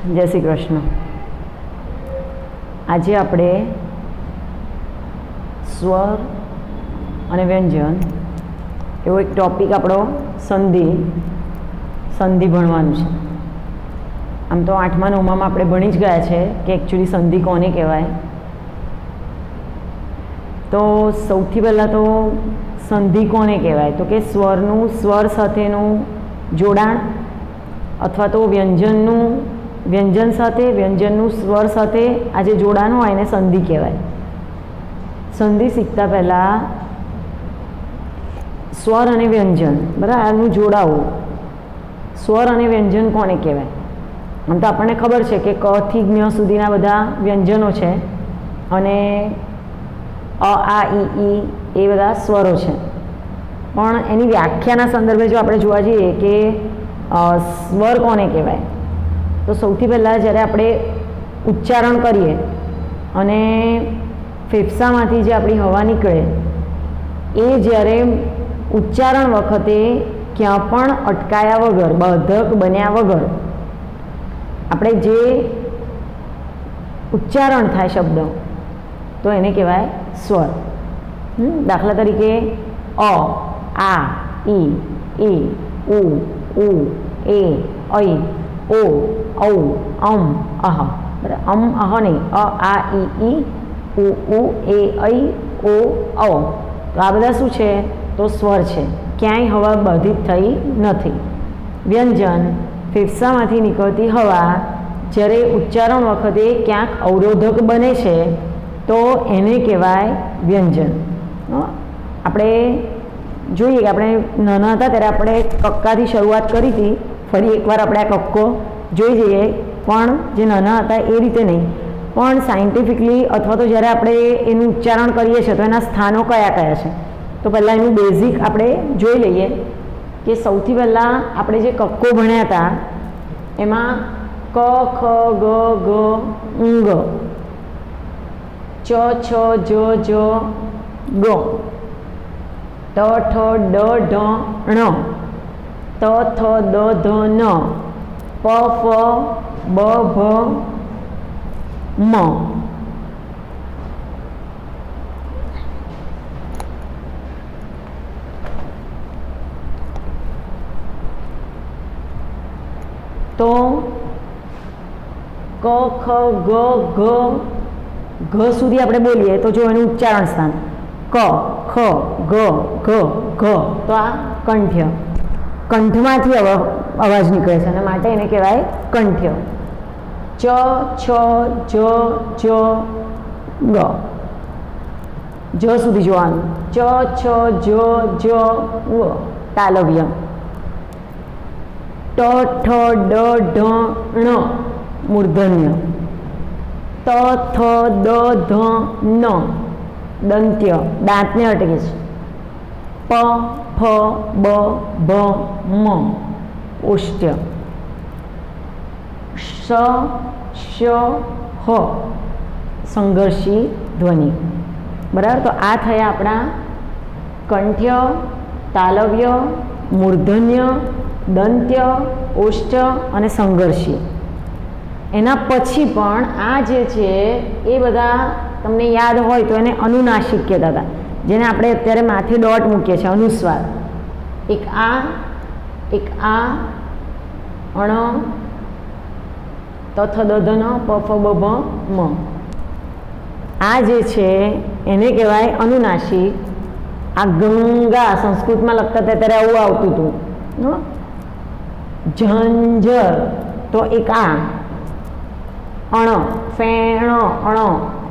જય શ્રી કૃષ્ણ. આજે આપણે સ્વર અને વ્યંજન એવો એક ટૉપિક આપણો સંધિ ભણવાનું છે. આમ તો 8મા 9મામાં આપણે ભણી જ ગયા છે કે એકચ્યુઅલી સંધિ કોને કહેવાય. તો સૌથી પહેલાં તો સંધિ કોને કહેવાય તો કે સ્વરનું સ્વર સાથેનું જોડાણ અથવા તો વ્યંજન સાથે વ્યંજનનું સ્વર સાથે આ જે જોડાણ હોય એને સંધિ કહેવાય. સંધિ શીખતા પહેલાં સ્વર અને વ્યંજન બરાબર આનું જોડાવું. સ્વર અને વ્યંજન કોને કહેવાય? આમ તો આપણને ખબર છે કે ક થી જ્ઞ સુધીના બધા વ્યંજનો છે અને અ આ ઈ એ બધા સ્વરો છે. પણ એની વ્યાખ્યાના સંદર્ભે જો આપણે જોવા જઈએ કે સ્વર કોને કહેવાય તો સૌથી પહેલાં જ્યારે આપણે ઉચ્ચારણ કરીએ અને ફેફસામાંથી જે આપણી હવા નીકળે એ જ્યારે ઉચ્ચારણ વખતે ક્યાં પણ અટકાયા વગર બાધક બન્યા વગર આપણે જે ઉચ્ચારણ થાય શબ્દ તો એને કહેવાય સ્વર. દાખલા તરીકે અ આ ઈ ઉ એ ઐ ઓ ઔ અમ અહ. બરાબર અહ નહીં અ આ ઈ ઉ એ ઐ ઓ ઔ. તો આ બધા શું છે તો સ્વર છે. ક્યાંય હવા બાધિત થઈ નથી. વ્યંજન ફેફસામાંથી નીકળતી હવા જ્યારે ઉચ્ચારણ વખતે ક્યાંક અવરોધક બને છે તો એને કહેવાય વ્યંજન. આપણે જોઈએ કે આપણે નાના હતા ત્યારે આપણે કક્કાથી શરૂઆત કરી હતી. ફરી એકવાર આપણે આ કક્કો જોઈ જઈએ પણ જે નાના હતા એ રીતે નહીં પણ સાયન્ટિફિકલી અથવા તો જ્યારે આપણે એનું ઉચ્ચારણ કરીએ છીએ તો એના સ્થાનો કયા કયા છે તો પહેલાં એનું બેઝિક આપણે જોઈ લઈએ કે સૌથી પહેલાં આપણે જે કક્કો ભણ્યા હતા એમાં ક ખ ગ ઘ ઊંગ ચ છ જ જ ગ ટ ઠ ડ ઢ ણ ત થ દ ધ ન પ ફ બ ભ મ. તો ક ખ ગ ઘ સુધી આપણે બોલીએ તો જો એનું ઉચ્ચારણ સ્થાન ક ખ ગ ઘ ઘ તો આ કંઠ્ય. કંઠમાંથી અવાજ નીકળે છે અને માટે એને કહેવાય કંઠ્ય. ચ છ જ જ ગ જ સુધી જોવાનું. ચ છ જ જ વ તાલવ્ય. ટ ઠ ડ ઢ ણ મૂર્ધન્ય. ત થ દ ધ ન દંત્ય દાંતને અટકે છે. પ ફ બ ભ મ ઓષ્ઠ્ય. શ શ હ સંઘર્ષી ધ્વનિ. બરાબર. તો આ થયા આપણા કંઠ્ય, તાલવ્ય, મૂર્ધન્ય, દંત્ય, ઓષ્ઠ અને સંઘર્ષી. એના પછી પણ આ જે છે એ બધા તમને યાદ હોય તો એને અનુનાસિક કહેતા હતા જેને આપણે અત્યારે માથે ડોટ મૂકીએ છીએ અનુસ્વાર. એક આ અણ તથ દધન પ ફ બ ભ મ. આ જે છે એને કહેવાય અનુનાસિક. આ ગંગા સંસ્કૃતમાં લખતા હતા ત્યારે આવું આવતું હતું. ઝંઝર તો એક આ અણ ફેણ અણ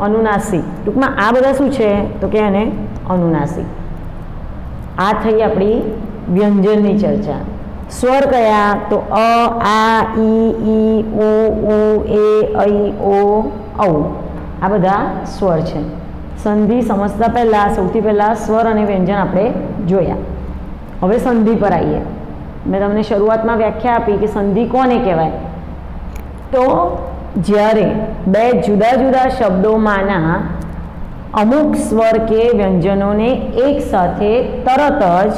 અનુનાસિક. ટૂંકમાં આ બધા શું છે તો કે એને અનુનાસિક. આ થઈ આપણી વ્યંજનની ચર્ચા. સ્વર કયા તો અ આ ઈ ઓ એ ઐ ઓ ઔ આ બધા સ્વર છે. સંધિ સમજતા પહેલાં સૌથી પહેલાં સ્વર અને વ્યંજન આપણે જોયા. હવે સંધિ પર આવીએ. મેં તમને શરૂઆતમાં વ્યાખ્યા આપી કે સંધિ કોને કહેવાય તો જ્યારે બે જુદા જુદા શબ્દોમાંના અમુક સ્વર કે વ્યંજનોને એકસાથે તરત જ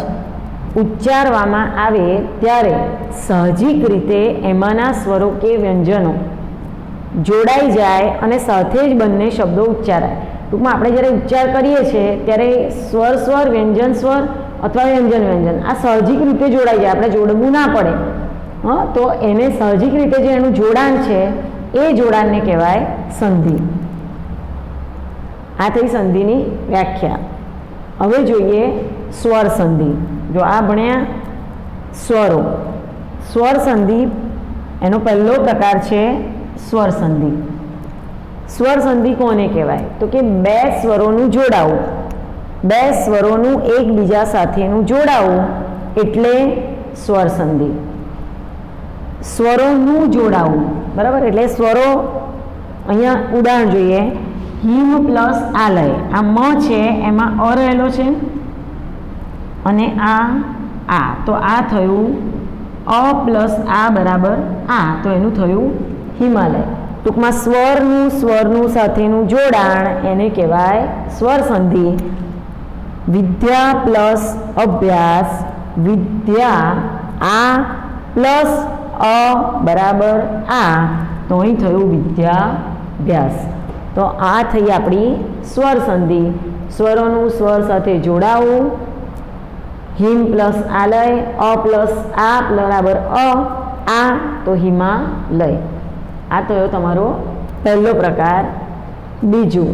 ઉચ્ચારવામાં આવે ત્યારે સાહજિક રીતે એમાંના સ્વરો કે વ્યંજનો જોડાઈ જાય અને સાથે જ બંને શબ્દો ઉચ્ચારાય. ટૂંકમાં આપણે જ્યારે ઉચ્ચાર કરીએ છીએ ત્યારે સ્વર સ્વર, વ્યંજન સ્વર અથવા વ્યંજન વ્યંજન આ સાહજિક રીતે જોડાઈ જાય, આપણે જોડવું ના પડે. તો એને સાહજિક રીતે જે એનું જોડાણ છે એ જોડાણને કહેવાય સંધિ. આ થઈ સંધિની વ્યાખ્યા. હવે જોઈએ સ્વર સંધિ. જો આ ભણ્યા સ્વરો. સ્વર સંધિ એનો પહેલો પ્રકાર છે સ્વર સંધિ. સ્વર સંધિ કોને કહેવાય? તો કે બે સ્વરોનું જોડાવું, બે સ્વરોનું એકબીજા સાથેનું જોડાવું એટલે સ્વર સંધિ. સ્વરોનું જોડાવું, બરાબર. એટલે સ્વરો અહીંયા ઉદાહરણ જોઈએ. હિમ પ્લસ આલય. આ મ છે એમાં અ રહેલો છે અને આ તો આ થયું અ પ્લસ આ બરાબર આ, તો એનું થયું હિમાલય. ટૂંકમાં સ્વરનું સાથેનું જોડાણ એને કહેવાય સ્વર સંધિ. વિદ્યા પ્લસ અભ્યાસ, વિદ્યા આ પ્લસ અ બરાબર આ, તો અહીં થયું વિદ્યાભ્યાસ. તો આ થઈ આપણી સ્વર સંધિ. સ્વરોનું સ્વર સાથે જોડાવું. હિમ પ્લસ આલય, અ પ્લસ આ બરાબર આ, તો હિમાલય. આ થયો તમારો પહેલો પ્રકાર. બીજું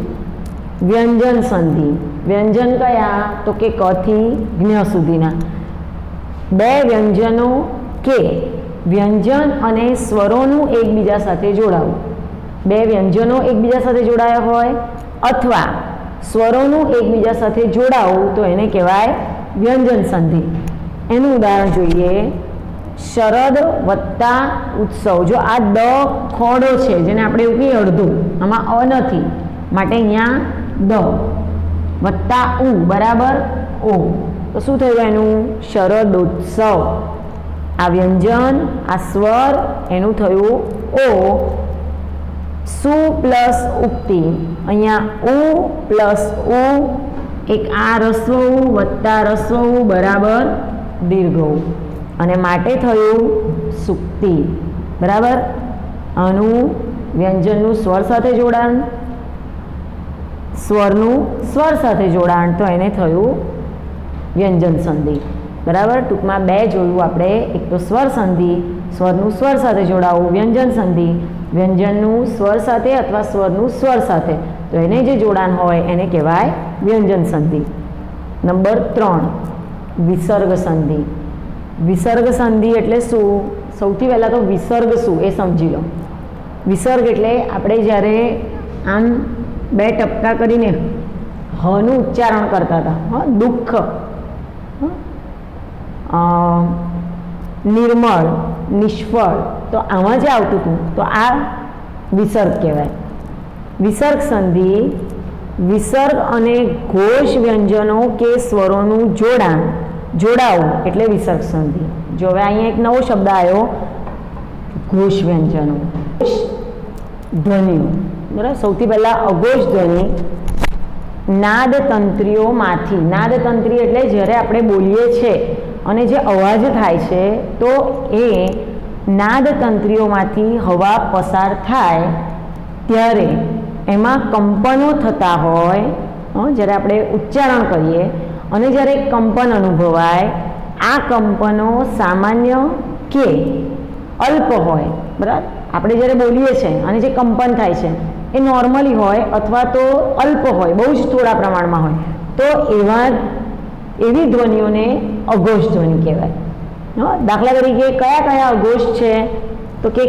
વ્યંજન સંધિ. વ્યંજન કયા? તો કે ક થી જ્ઞ સુધીના બે વ્યંજનો કે વ્યંજન અને સ્વરોનું એકબીજા સાથે જોડાવું. બે વ્યંજનો એકબીજા સાથે જોડાયા હોય અથવા સ્વરોનું એકબીજા સાથે જોડાવું તો એને કહેવાય વ્યંજન સંધિ. એનું ઉદાહરણ જોઈએ. શરદ વત્તા ઉત્સવ. જો આ દ ખોડો છે જેને આપણે એવું કહીએ અડધું, આમાં અ નથી માટે અહીંયા દ વત્તા ઉ બરાબર ઓ, તો શું થયું એનું? શરદોત્સવ. આ વ્યંજન, આ સ્વર, એનું થયું ઓ. સુ પ્લસ ઉક્તિ. અહીંયા ઉ પ્લસ ઉ, એક આ રસ્વ ઉ વત્તા રસ્વ ઉ બરાબર દીર્ઘ ઉ, અને માટે થયું સુક્તિ. બરાબર. આનું વ્યંજનનું સ્વર સાથે જોડાણ, સ્વરનું સ્વર સાથે જોડાણ, તો એને થયું વ્યંજન સંધિ. બરાબર. ટૂંકમાં બે જોયું આપણે. એક તો સ્વર સંધિ, સ્વરનું સ્વર સાથે જોડાવું. વ્યંજન સંધિ, વ્યંજનનું સ્વર સાથે અથવા સ્વરનું સ્વર સાથે, તો એને જે જોડાણ હોય એને કહેવાય વ્યંજન સંધિ. નંબર 3 વિસર્ગ સંધિ. વિસર્ગ સંધિ એટલે શું? સૌથી પહેલાં તો વિસર્ગ શું એ સમજી લો. વિસર્ગ એટલે આપણે જ્યારે આમ બે ટપકા કરીને હનું ઉચ્ચારણ કરતા હતા, દુઃખ, નિર્મળ, નિષ્ફળ, તો આમાં જે આવતું હતું તો આ વિસર્ગ કહેવાય. વિસર્ગ સંધિ વિસર્ગ અને ઘોષ વ્યંજનો કે સ્વરોનું જોડાવું એટલે વિસર્ગ સંધિ. જો હવે અહીંયા એક નવો શબ્દ આવ્યો, ઘોષ વ્યંજનો, ધ્વનિઓ. બરાબર. સૌથી પહેલાં અઘોષ ધ્વનિ નાદતંત્રીઓમાંથી. નાદતંત્રી એટલે જ્યારે આપણે બોલીએ છીએ અને જે અવાજ થાય છે તો એ નાદતંત્રીઓમાંથી હવા પસાર થાય ત્યારે એમાં કંપનો થતા હોય. જ્યારે આપણે ઉચ્ચારણ કરીએ અને જ્યારે કંપન અનુભવાય, આ કંપનો સામાન્ય કે અલ્પ હોય. બરાબર. આપણે જ્યારે બોલીએ છીએ અને જે કંપન થાય છે એ નોર્મલી હોય અથવા તો અલ્પ હોય, બહુ જ થોડા પ્રમાણમાં હોય, તો એવી ધ્વનિઓને અઘોષ ધ્વનિ કહેવાય. દાખલા તરીકે કયા કયા અઘોષ છે? તો કે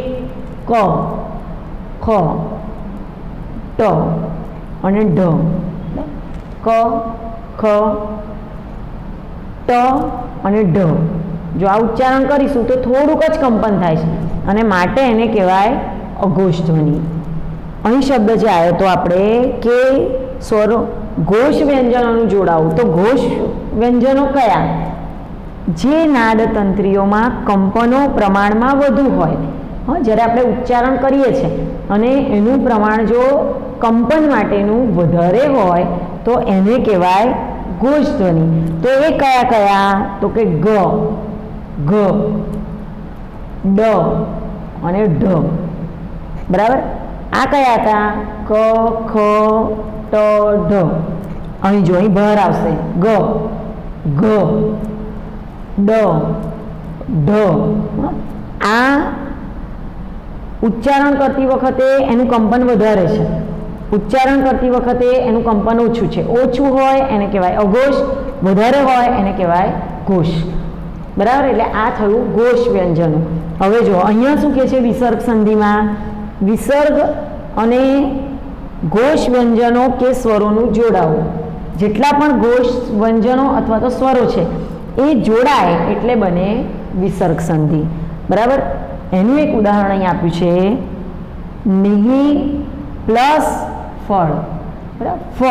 ક, ખ, ટ અને ઢ. ક, ખ, ટ અને ઢ. જો આ ઉચ્ચારણ કરીશું તો થોડુંક જ કંપન થાય છે અને માટે એને કહેવાય અઘોષ ધ્વનિ. અહીં શબ્દ જે આવ્યો તો આપણે કે સ્વરો ઘોષ વ્યંજનોનું જોડાવું, તો ઘોષ વ્યંજનો કયા? જે નાદતંત્રીઓમાં કંપનો પ્રમાણમાં વધુ હોય. જ્યારે આપણે ઉચ્ચારણ કરીએ છીએ અને એનું પ્રમાણ જો કંપન માટેનું વધારે હોય તો એને કહેવાય ઘોષ ધ્વનિ. તો એ કયા કયા? તો કે ગ, ઘ, ડ અને ઢ. બરાબર. આ કયા હતા? ક, ખ, ટ, ઢ. અહીં જો અહીં ભર આવશે. ગ, ઘ, ડ, ઢ. આ ઉચ્ચારણ કરતી વખતે એનું કંપન વધારે છે, ઉચ્ચારણ કરતી વખતે એનું કંપન ઓછું છે. ઓછું હોય એને કહેવાય અઘોષ, વધારે હોય એને કહેવાય ઘોષ. બરાબર? એટલે આ થયું ઘોષ વ્યંજનો. હવે જો અહીંયા શું કહે છે વિસર્ગ સંધિમાં? વિસર્ગ અને ઘોષ વ્યંજનો કે સ્વરોનું જોડાવું. જેટલા પણ ઘોષ વ્યંજનો અથવા તો સ્વરો છે એ જોડાય એટલે બને વિસર્ગ સંધિ. બરાબર? એનું એક ઉદાહરણ અહીં આપ્યું છે, નિહિ પ્લસ ફળ. બરાબર? ફ,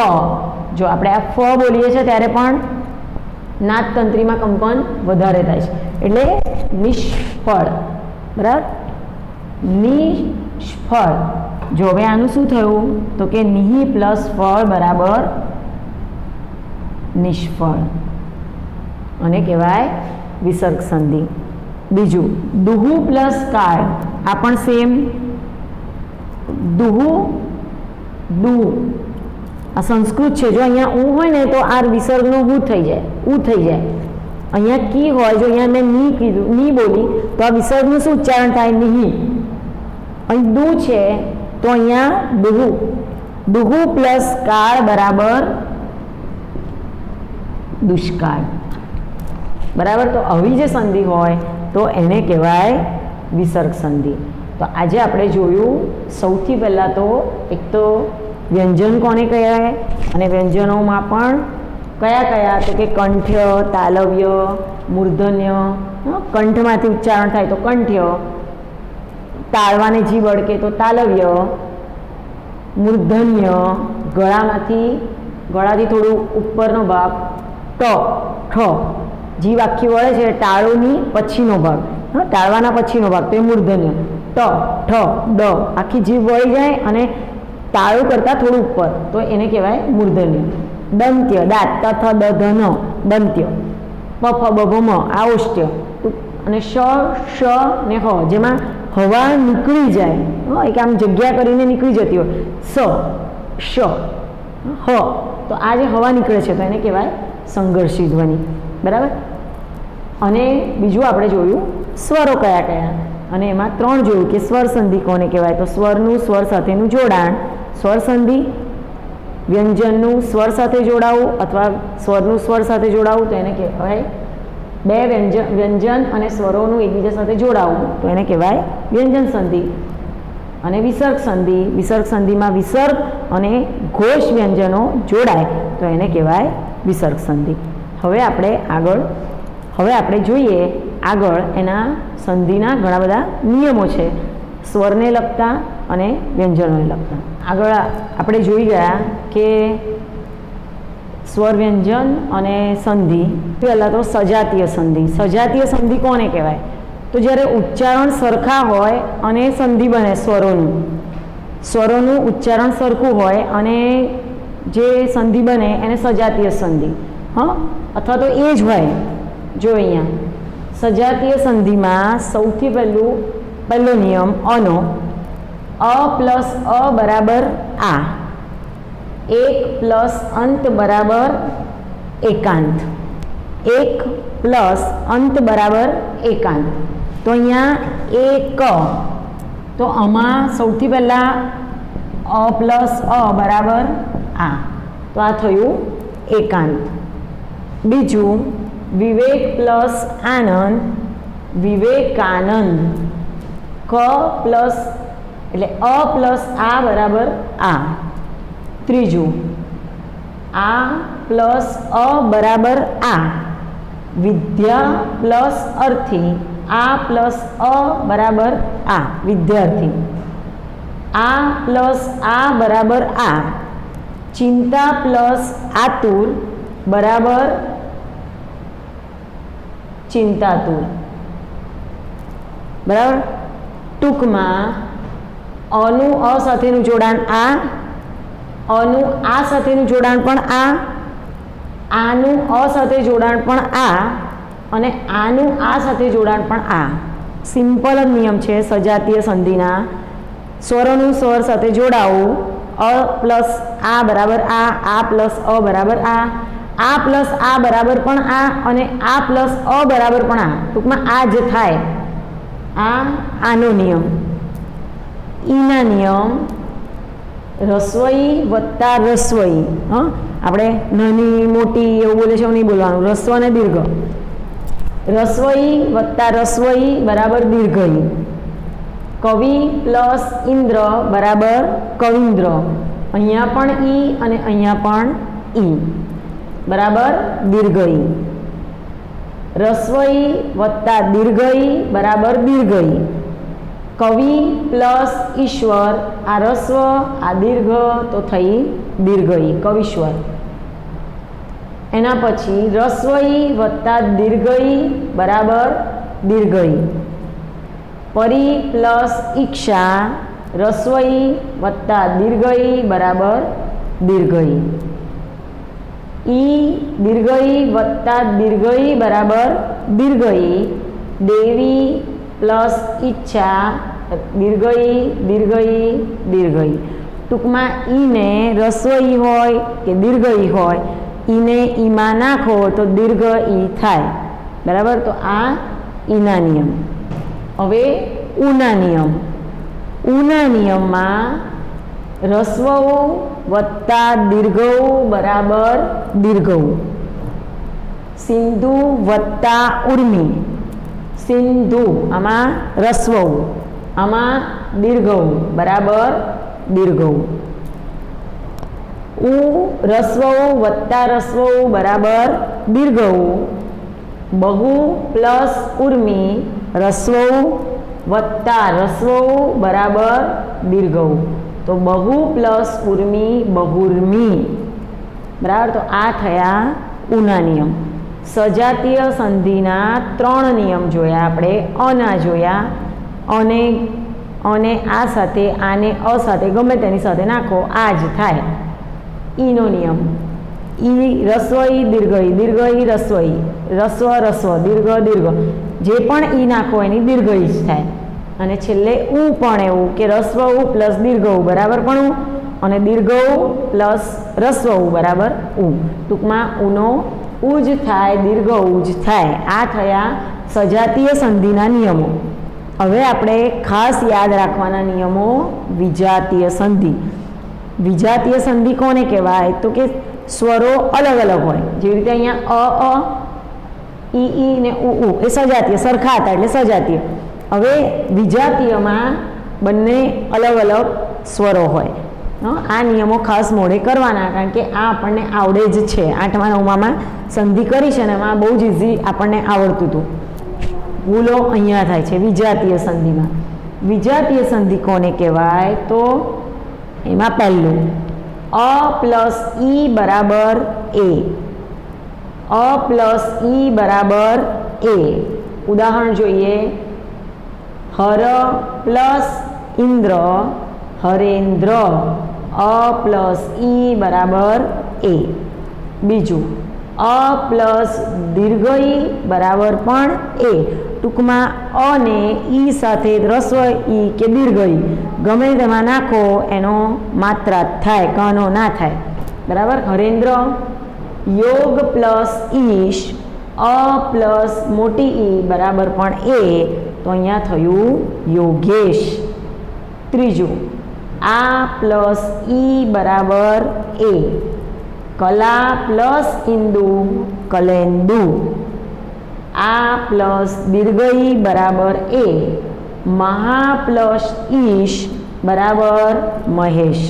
જો આપણે આ ફ બોલીએ છીએ ત્યારે પણ નાદતંત્રીમાં કંપન વધારે થાય છે એટલે નિષ્ફળ. બરાબર? નિષ્ફળ. જો હવે આનું શું થયું તો કે નિહિ પ્લસ ફળ બરાબર નિષ્ફળ, અને કહેવાય વિસર્ગ સંધિ. બીજું દુહુ પ્લસ કાળ, આ પણ સેમ. દુહુ, દુ, આ સંસ્કૃત છે. જો અહીંયા ઉ હોય ને તો આ વિસર્ગનો હું થઈ જાય, ઉ થઈ જાય. અહીંયા કી હોય, જો અહીંયા મેં ની કીધું, ની બોલી તો આ વિસર્ગનું શું ઉચ્ચારણ થાય? નિહિ. અહીં દુ છે તો અહીંયા દુહુ. દુહુ પ્લસ કાળ બરાબર દુષ્કાળ. બરાબર? તો આવી જે સંધિ હોય તો એને કહેવાય વિસર્ગ સંધિ. તો આજે આપણે જોયું સૌથી પહેલાં તો એક તો વ્યંજન કોને કહેવાય અને વ્યંજનોમાં પણ કયા કયા, તો કે કંઠ્ય, તાલવ્ય, મૂર્ધન્ય. કંઠમાંથી ઉચ્ચારણ થાય તો કંઠ્ય, તાળવાને જીભ અડકે તો તાલવ્ય, મૂર્ધન્ય, ગળાથી થોડું ઉપરનો ભાગ ટ, ઠ, જીભ આખી વળે છે ટાળોની પછીનો ભાગ, ટાળવાના પછીનો ભાગ તો એ મૂર્ધન્ય. ટ, ઠ, ડ, આખી જીભ વળી જાય અને તાળું કરતાં થોડું ઉપર તો એને કહેવાય મૂર્ધન્ય. દંત્ય, દાંત, ત, થ, દ, ધ, ન, દંત્ય. પ, ફ, બ, ભ, મ, આ ઓષ્ટ્ય. અને શ, શ ને હ, જેમાં હવા નીકળી જાય, એક આમ જગ્યા કરીને નીકળી જતી હોય. સ, શ, હ, તો આ જે હવા નીકળે છે તો એને કહેવાય સંઘર્ષી ધ્વનિ. બરાબર? અને બીજું આપણે જોયું સ્વરો કયા કયા, અને એમાં 3 જોયું કે સ્વર સંધિ કોને કહેવાય. તો સ્વરનું સ્વર સાથેનું જોડાણ સ્વર સંધિ, વ્યંજનનું સ્વર સાથે જોડાવું અથવા સ્વરનું સ્વર સાથે જોડાવું તો એને કહેવાય બે વ્યંજન અને સ્વરોનું એકબીજા સાથે જોડાવું તો એને કહેવાય વ્યંજન સંધિ. અને વિસર્ગ સંધિ, વિસર્ગ સંધિમાં વિસર્ગ અને ઘોષ વ્યંજનો જોડાય તો એને કહેવાય વિસર્ગ સંધિ. હવે આપણે જોઈએ આગળ એના સંધિના ઘણા બધા નિયમો છે, સ્વરને લગતા અને વ્યંજનોને લગતા. આગળ આપણે જોઈ ગયા કે સ્વર વ્યંજન અને સંધિ. પહેલાં તો સજાતીય સંધિ. સજાતીય સંધિ કોને કહેવાય? તો જ્યારે ઉચ્ચારણ સરખા હોય અને સંધિ બને સ્વરોનું ઉચ્ચારણ સરખું હોય અને જે સંધિ બને એને સજાતીય સંધિ. અથવા તો એ જ હોય. જો અહીંયા સજાતીય સંધિમાં સૌથી પહેલો નિયમ અનો, અ પ્લસ અ બરાબર આ, એક પ્લસ અંત બરાબર એકાંત, એક પ્લસ અંત બરાબર એકાંત. તો અહીંયા એક, તો આમાં સૌથી પહેલાં અ પ્લસ અ બરાબર આ, તો આ થયું એકાંત. બીજું વિવેક પ્લસ આનંદ, વિવેકાનંદ. ક પ્લસ એટલે અ પ્લસ આ બરાબર આ. ત્રીજું આ પ્લસ અ બરાબર આ, વિદ્યા પ્લસ અર્થી, આ પ્લસ અ બરાબર આ, વિદ્યાર્થી. આ પ્લસ આ બરાબર આ, ચિંતા પ્લસ આતુર બરાબર ચિંતાતુર. બરાબર? ટૂંકમાં અનું અ સાથેનું જોડાણ આ, અનું આ સાથેનું જોડાણ પણ આ, આનું અ સાથે જોડાણ પણ આ, અને આનું આ સાથે જોડાણ પણ આ. સિમ્પલ જ નિયમ છે સજાતીય સંધિના. સ્વરોનું સ્વર સાથે જોડાવું. અ પ્લસ આ બરાબર આ પ્લસ અ બરાબર આ પ્લસ આ બરાબર પણ આ, અને આ પ્લસ અ બરાબર પણ આ. ટૂંકમાં આ જ થાય. આનો નિયમ. ઈના નિયમ રસવઈ વત્તા રસવઈ. આપણે નાની મોટી એવું બોલે છે એવું નહીં બોલવાનું. રસ્વ અને દીર્ઘ. રસવઈ વત્તા રસવઈ બરાબર દીર્ઘઈ. કવિ પ્લસ ઇન્દ્ર બરાબર કવિન્દ્ર. અહીંયા પણ ઈ અને અહીંયા પણ ઈ બરાબર દીર્ઘઈ. રસ્વઈ વત્તા દીર્ઘઈ બરાબર દીર્ઘઈ. કવિ પ્લસ ઈશ્વર, આ રસ્વ આ દીર્ઘ તો થઈ દીર્ઘઈ કવિશ્વર. એના પછી રસ્વઈ વત્તા દીર્ઘઈ બરાબર દીર્ઘઈ. પરી પ્લસ ઈક્ષા, રસ્વઈ વત્તા દીર્ઘઈ બરાબર દીર્ઘઈ. ઈ દીર્ઘઈ વત્તા દીર્ઘઈ બરાબર દીર્ઘઈ. દેવી પ્લસ ઈચ્છા, દીર્ઘઈ દીર્ઘઈ દીર્ઘઈ. ટૂંકમાં ઈને રસ્વઈ હોય કે દીર્ઘઈ હોય, ઈને ઈમાં નાખો તો દીર્ઘ ઈ થાય. બરાબર. તો આ ઈના નિયમ. હવે ઉના નિયમ. ઉના નિયમમાં રસ્વઉ વત્તા દીર્ઘઉ બરાબર દીર્ઘઉ. સિંધુ વત્તા ઉર્મી. સિંધુ આમાં રસ્વઉ, આમાં દીર્ઘઉ બરાબર દીર્ઘઉ. ઉ રસ્વઉ વત્તા રસ્વઉ બરાબર દીર્ઘઉ. બહુ પ્લસ ઉર્મી, રસ્વઉ વત્તા રસ્વઉ બરાબર દીર્ઘઉ. તો બહુ પ્લસ ઉર્મી બહુર્મી. બરાબર. તો આ થયા ઉના નિયમ. સજાતીય સંધિના 3 નિયમ જોયા આપણે. અના જોયા. અને આ સાથે આને અ સાથે ગમે તેની સાથે નાખો આ જ થાય. ઈનો નિયમ. ઈ રસ્વઈ દીર્ઘઈ દીર્ઘઈ રસ્વઈ, રસ્વ રસ્વ દીર્ઘ દીર્ઘ. જે પણ ઈ નાખો એની દીર્ઘઈ જ થાય. અને છેલ્લે ઉ પણ એવું કે રસ્વ ઉ પ્લસ દીર્ઘ ઉ બરાબર પણ ઉ, અને દીર્ઘ ઉ પ્લસ રસ્વ ઉ બરાબર ઉ. ટૂંકમાં ઉનો ઉ જ થાય, દીર્ઘ ઉ જ થાય. આ થયા સજાતીય સંધિના નિયમો. હવે આપણે ખાસ યાદ રાખવાના નિયમો વિજાતીય સંધિ. વિજાતીય સંધિ કોને કહેવાય? તો કે સ્વરો અલગ અલગ હોય. જેવી રીતે અહીંયા અ ઈ ને ઉ એ સજાતીય સરખા હતા એટલે સજાતીય. હવે વિજાતીયમાં બંને અલગ અલગ સ્વરો હોય. આ નિયમો ખાસ મોઢે કરવાના, કારણ કે આ આપણને આવડે જ છે. 8મા 9મામાં સંધિ કરી છે ને એમાં બહુ જ ઇઝી આપણને આવડતું હતું. ભૂલો અહીંયા થાય છે વિજાતીય સંધિમાં. વિજાતીય સંધિ કોને કહેવાય? તો એમાં પહેલું અ પ્લસ ઈ બરાબર એ. અ પ્લસ ઈ બરાબર એ. ઉદાહરણ જોઈએ. હર પ્લસ ઇન્દ્ર હરેન્દ્ર. અ પ્લસ ઈ બરાબર એ. બીજું અ પ્લસ દીર્ઘઈ બરાબર પણ એ. ટૂંકમાં અ ને ઈ સાથે રસ્વ ઈ કે દીર્ઘઈ ગમે તેમાં નાખો એનો માત્રા થાય, કનો ના થાય. બરાબર. હરેન્દ્ર. યોગ પ્લસ ઈશ. અ પ્લસ મોટી ઈ બરાબર પણ એ. તો અહીંયા થયું યોગેશ. ત્રીજું આ પ્લસ ઈ બરાબર એ. કલા પ્લસ ઇન્દુ કલેન્દુ. આ પ્લસ દીર્ઘઈ બરાબર એ. મહા પ્લસ ઈશ બરાબર મહેશ.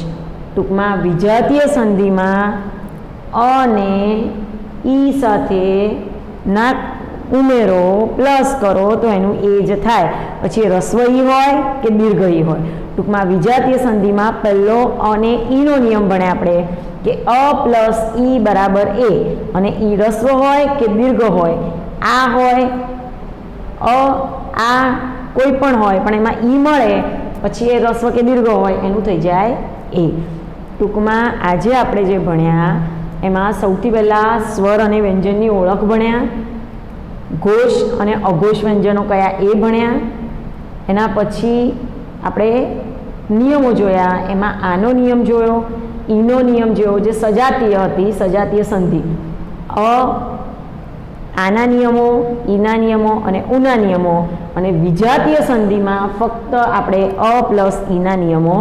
ટૂંકમાં વિજાતીય સંધિમાં અને ઈ સાથે ના ઉમેરો પ્લસ કરો તો એનું એ જ થાય. પછી રસ્વઈ હોય કે દીર્ઘઈ હોય. ટૂંકમાં વિજાતીય સંધિમાં પહેલો અને ઈનો નિયમ ભણ્યા આપણે કે અ પ્લસ ઈ બરાબર એ. અને ઈ રસ્વ હોય કે દીર્ઘ હોય, આ હોય આ કોઈ પણ હોય પણ એમાં ઈ મળે પછી એ રસ્વ કે દીર્ઘ હોય એનું થઈ જાય એ. ટૂંકમાં આજે આપણે જે ભણ્યા એમાં સૌથી પહેલાં સ્વર અને વ્યંજનની ઓળખ ભણ્યા. ઘોષ અને અઘોષ વ્યંજનો કયા એ ભણ્યા. એના પછી આપણે નિયમો જોયા. એમાં આનો નિયમ જોયો, ઈનો નિયમ જોયો જે સજાતીય હતી, સજાતીય સંધિ. આના નિયમો, ઈના નિયમો અને ઉના નિયમો. અને વિજાતીય સંધિમાં ફક્ત આપણે અ પ્લસ ઈના નિયમો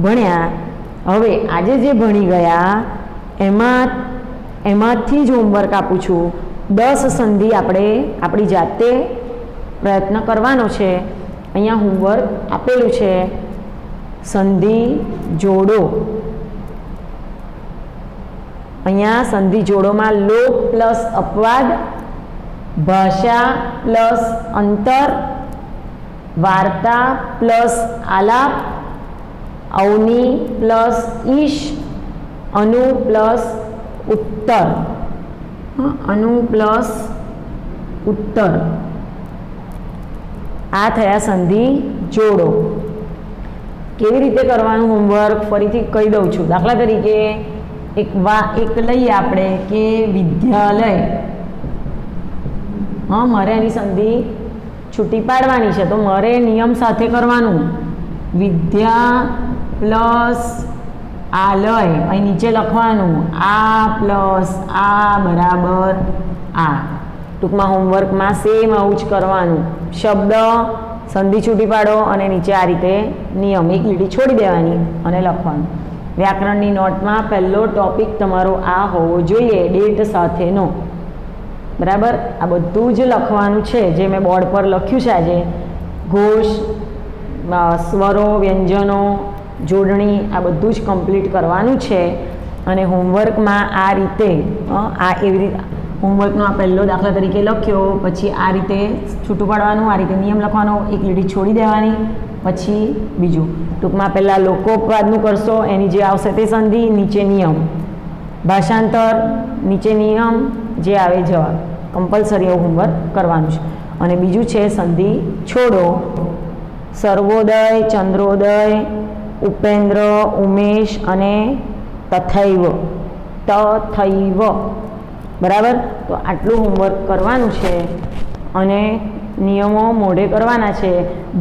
ભણ્યા. હવે આજે જે ભણી ગયા એમાંથી જ હોમવર્ક આપું છું. 10 સંધિ આપણે આપણી જાતે પ્રયત્ન કરવાનો છે. અહીંયા હોમવર્ક આપેલું છે, સંધિ જોડો. અહીંયા સંધિ જોડોમાં લોક પ્લસ અપવાદ, ભાષા પ્લસ અંતર, વાર્તા પ્લસ આલાપ, અવની પ્લસ ઈશ, અનુ પ્લસ ઉત્તર. અનુ પ્લસ ઉત્તર. આ થયા સંધિ જોડો. કેવી રીતે કરવાનું હોમવર્ક ફરીથી કહી દઉં છું. દાખલા તરીકે એક લઈએ આપણે કે વિદ્યાલય. મારે એની સંધિ છૂટી પાડવાની છે તો મારે નિયમ સાથે કરવાનું. વિદ્યા પ્લસ આલય, અહીં નીચે લખવાનું આ પ્લસ આ બરાબર આ. ટૂંકમાં હોમવર્કમાં સેમ આવું જ કરવાનું. શબ્દ સંધિ છૂટી પાડો અને નીચે આ રીતે નિયમ, એક લીટી છોડી દેવાની અને લખવાનું. વ્યાકરણની નોટમાં પહેલો ટોપિક તમારો આ હોવો જોઈએ, ડેટ સાથેનો. બરાબર, આ બધું જ લખવાનું છે જે મેં બોર્ડ પર લખ્યું છે આજે. ઘોષ, સ્વરો, વ્યંજનો, જોડણી, આ બધું જ કમ્પ્લીટ કરવાનું છે. અને હોમવર્કમાં આ રીતે એવી રીતે હોમવર્કનો આ પહેલો દાખલા તરીકે લખ્યો, પછી આ રીતે છૂટું પાડવાનું, આ રીતે નિયમ લખવાનો, એક લીટી છોડી દેવાની, પછી બીજું. ટૂંકમાં પહેલાં લોકોપવાદનું કરશો, એની જે આવશે તે સંધિ, નીચે નિયમ. ભાષાંતર, નીચે નિયમ, જે આવે જવાબ. કમ્પલસરી એવું હોમવર્ક કરવાનું છે. અને બીજું છે સંધિ છોડો. સર્વોદય, ચંદ્રોદય, ઉપેન્દ્ર, ઉમેશ અને તથૈવ. બરાબર, તો આટલું હોમવર્ક કરવાનું છે અને નિયમો મોઢે કરવાના છે.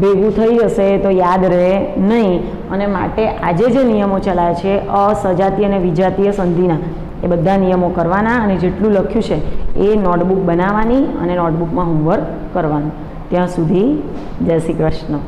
ભેગું થઈ જશે તો યાદ રહે નહીં. અને માટે આજે જે નિયમો ચલાવ્યા છે અસજાતીય અને વિજાતીય સંધિના, એ બધા નિયમો કરવાના. અને જેટલું લખ્યું છે એ નોટબુક બનાવવાની અને નોટબુકમાં હોમવર્ક કરવાનું. ત્યાં સુધી જય શ્રી કૃષ્ણ.